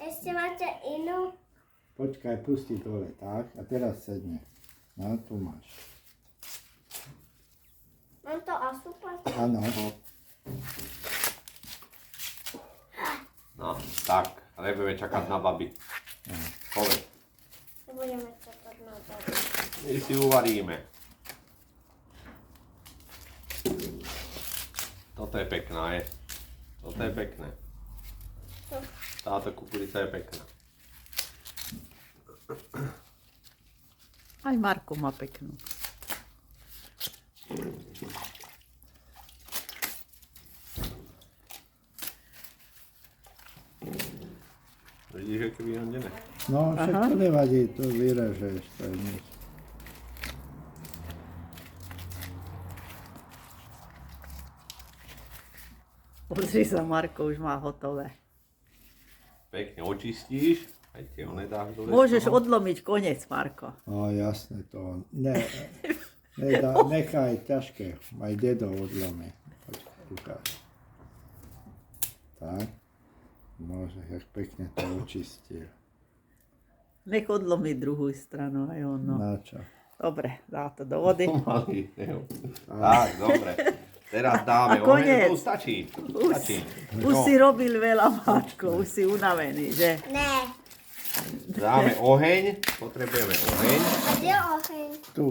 Ešte máte inú? Počkaj, pusti dole, tak? A teraz sedne. No, tu máš. Mám to osúpať? Áno. No, tak. A nebudeme čakať na babi. Povedz. Nebudeme čakať na to. My si uvaríme. Toto je pekná, je. Toto je pekné. Táto kukurica je pekná. Aj Marko má peknú. Vidíš, aké vyhodené? No, však to nevadí, to vyrežeš, to je nič. Pozri sa, Marko už má hotové. Pekne očistíš, aj tie one dáš dole. Môžeš odlomiť koniec, Marko. No, jasné to. Nechaj ťažké, aj dedo odlome. Počkaj, ukáž. Tak. Môže, jak pekne to očistil. Nech odlomí druhú stranu aj on. No. Na čo? Dobre, dá to do vody. Pomaly, jo. Tak, dobre. Teraz dáme A koniec. oheň, to stačí. Stačí. Už si robil veľa, Marko, už si unavený, že? Ne. Dáme oheň, potrebujeme oheň. Kde je oheň? Tu.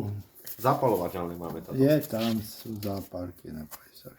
Zapalovateľné máme to. Je, tam sú zápalky, neboj sa.